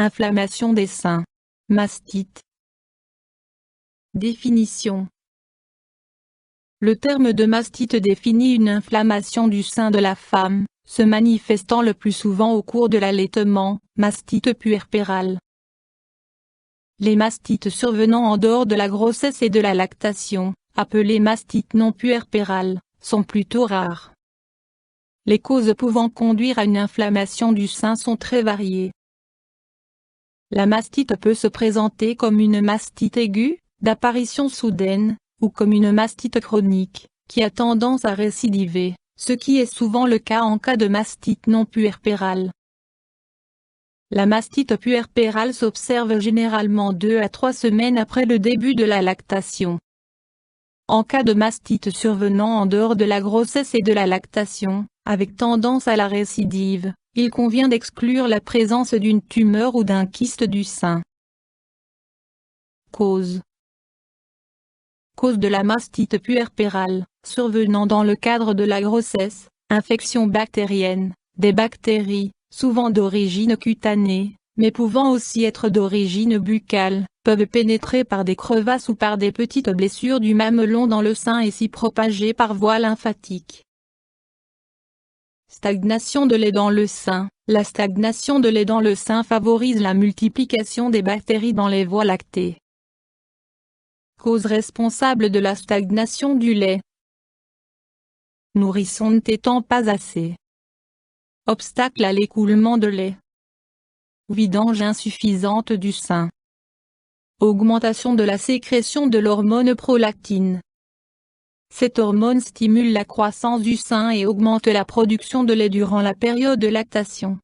Inflammation des seins. Mastite. Définition. Le terme de mastite définit une inflammation du sein de la femme, se manifestant le plus souvent au cours de l'allaitement, mastite puerpérale. Les mastites survenant en dehors de la grossesse et de la lactation, appelées mastites non puerpérales, sont plutôt rares. Les causes pouvant conduire à une inflammation du sein sont très variées. La mastite peut se présenter comme une mastite aiguë, d'apparition soudaine, ou comme une mastite chronique, qui a tendance à récidiver, ce qui est souvent le cas en cas de mastite non puerpérale. La mastite puerpérale s'observe généralement 2 à 3 semaines après le début de la lactation. En cas de mastite survenant en dehors de la grossesse et de la lactation, avec tendance à la récidive, il convient d'exclure la présence d'une tumeur ou d'un kyste du sein. Cause. Cause de la mastite puerpérale, survenant dans le cadre de la grossesse, infection bactérienne, des bactéries, souvent d'origine cutanée, mais pouvant aussi être d'origine buccale, peuvent pénétrer par des crevasses ou par des petites blessures du mamelon dans le sein et s'y propager par voie lymphatique. Stagnation de lait dans le sein. La stagnation de lait dans le sein favorise la multiplication des bactéries dans les voies lactées. Cause responsable de la stagnation du lait. Nourrisson ne tétant pas assez. Obstacle à l'écoulement de lait. Vidange insuffisante du sein. Augmentation de la sécrétion de l'hormone prolactine. Cette hormone stimule la croissance du sein et augmente la production de lait durant la période de lactation.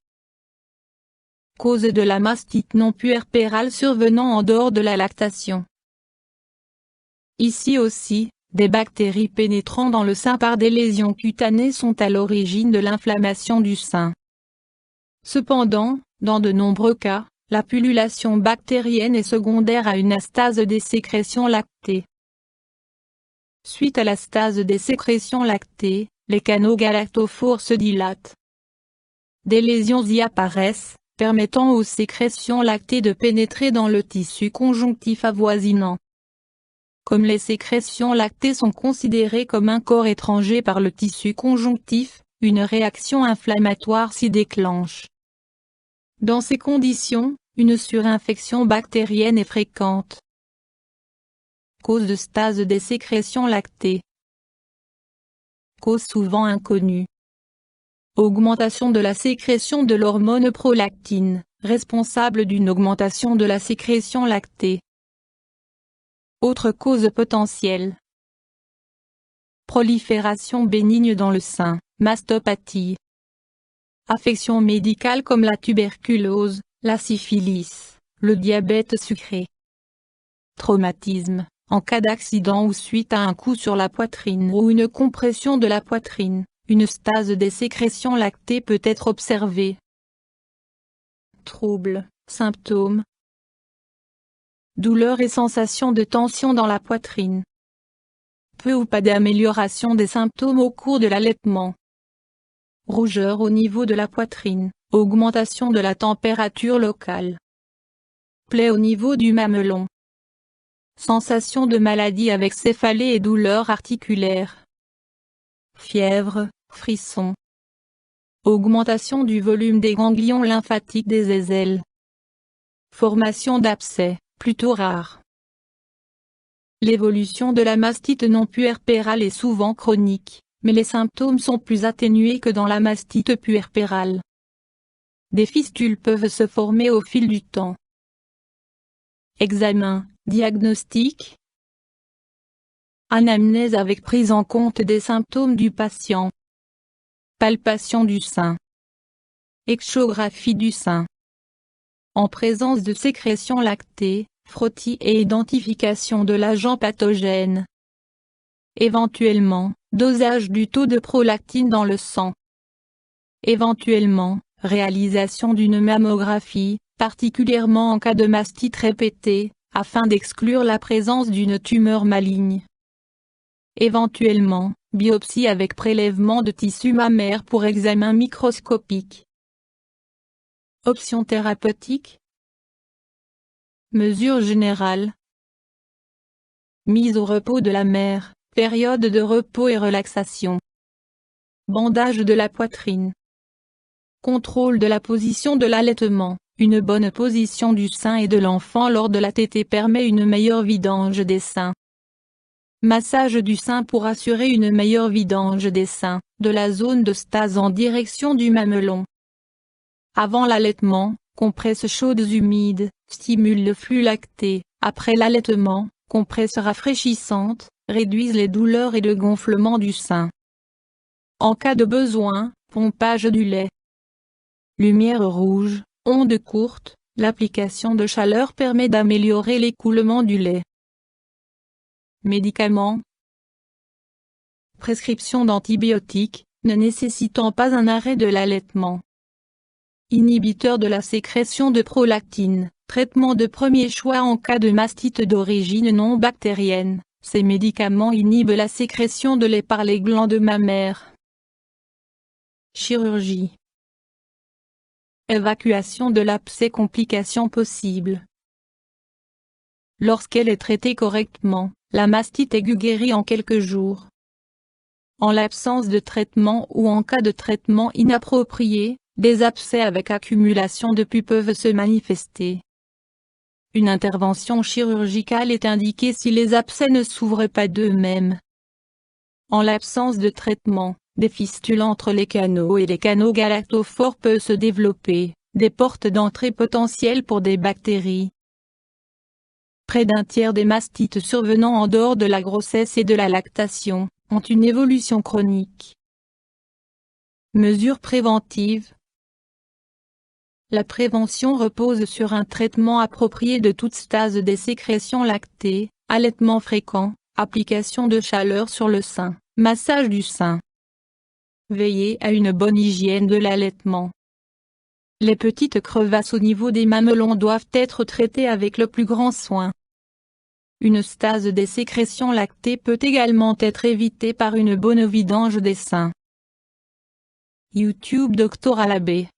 Cause de la mastite non puerpérale survenant en dehors de la lactation. Ici aussi, des bactéries pénétrant dans le sein par des lésions cutanées sont à l'origine de l'inflammation du sein. Cependant, dans de nombreux cas, la pullulation bactérienne est secondaire à une astase des sécrétions lactées. Suite à la stase des sécrétions lactées, les canaux galactophores se dilatent. Des lésions y apparaissent, permettant aux sécrétions lactées de pénétrer dans le tissu conjonctif avoisinant. Comme les sécrétions lactées sont considérées comme un corps étranger par le tissu conjonctif, une réaction inflammatoire s'y déclenche. Dans ces conditions, une surinfection bactérienne est fréquente. Cause de stase des sécrétions lactées. Cause souvent inconnue. Augmentation de la sécrétion de l'hormone prolactine, responsable d'une augmentation de la sécrétion lactée. Autre cause potentielle. Prolifération bénigne dans le sein, mastopathie. Affections médicales comme la tuberculose, la syphilis, le diabète sucré. Traumatisme. En cas d'accident ou suite à un coup sur la poitrine ou une compression de la poitrine, une stase des sécrétions lactées peut être observée. Troubles, symptômes. Douleur et sensation de tension dans la poitrine. Peu ou pas d'amélioration des symptômes au cours de l'allaitement. Rougeur au niveau de la poitrine, augmentation de la température locale. Plaie au niveau du mamelon. Sensation de maladie avec céphalée et douleurs articulaires. Fièvre, frissons. Augmentation du volume des ganglions lymphatiques des aisselles. Formation d'abcès, plutôt rare. L'évolution de la mastite non puerpérale est souvent chronique, mais les symptômes sont plus atténués que dans la mastite puerpérale. Des fistules peuvent se former au fil du temps. Examen, diagnostic. Anamnèse avec prise en compte des symptômes du patient. Palpation du sein. Échographie du sein. En présence de sécrétions lactées, frottis et identification de l'agent pathogène. Éventuellement, dosage du taux de prolactine dans le sang. Éventuellement, réalisation d'une mammographie, particulièrement en cas de mastite répétée, afin d'exclure la présence d'une tumeur maligne. Éventuellement, biopsie avec prélèvement de tissu mammaire pour examen microscopique. Options thérapeutiques. Mesures générales. Mise au repos de la mère, période de repos et relaxation. Bandage de la poitrine. Contrôle de la position de l'allaitement. Une bonne position du sein et de l'enfant lors de la tétée permet une meilleure vidange des seins. Massage du sein pour assurer une meilleure vidange des seins, de la zone de stase en direction du mamelon. Avant l'allaitement, compresses chaudes humides, stimulent le flux lacté. Après l'allaitement, compresses rafraîchissantes, réduisent les douleurs et le gonflement du sein. En cas de besoin, pompage du lait. Lumière rouge, onde courte, l'application de chaleur permet d'améliorer l'écoulement du lait. Médicaments. Prescription d'antibiotiques, ne nécessitant pas un arrêt de l'allaitement. Inhibiteur de la sécrétion de prolactine, traitement de premier choix en cas de mastite d'origine non bactérienne. Ces médicaments inhibent la sécrétion de lait par les glandes mammaires. Chirurgie. Évacuation de l'abcès. Complications possibles. Lorsqu'elle est traitée correctement, la mastite aiguë guérit en quelques jours. En l'absence de traitement ou en cas de traitement inapproprié, des abcès avec accumulation de pus peuvent se manifester. Une intervention chirurgicale est indiquée si les abcès ne s'ouvrent pas d'eux-mêmes. En l'absence de traitement, des fistules entre les canaux et les canaux galactophores peuvent se développer, des portes d'entrée potentielles pour des bactéries. Près d'un tiers des mastites survenant en dehors de la grossesse et de la lactation, ont une évolution chronique. Mesures préventives. La prévention repose sur un traitement approprié de toute stase des sécrétions lactées, allaitement fréquent, application de chaleur sur le sein, massage du sein. Veillez à une bonne hygiène de l'allaitement. Les petites crevasses au niveau des mamelons doivent être traitées avec le plus grand soin. Une stase des sécrétions lactées peut également être évitée par une bonne vidange des seins. YouTube Dr Alabé.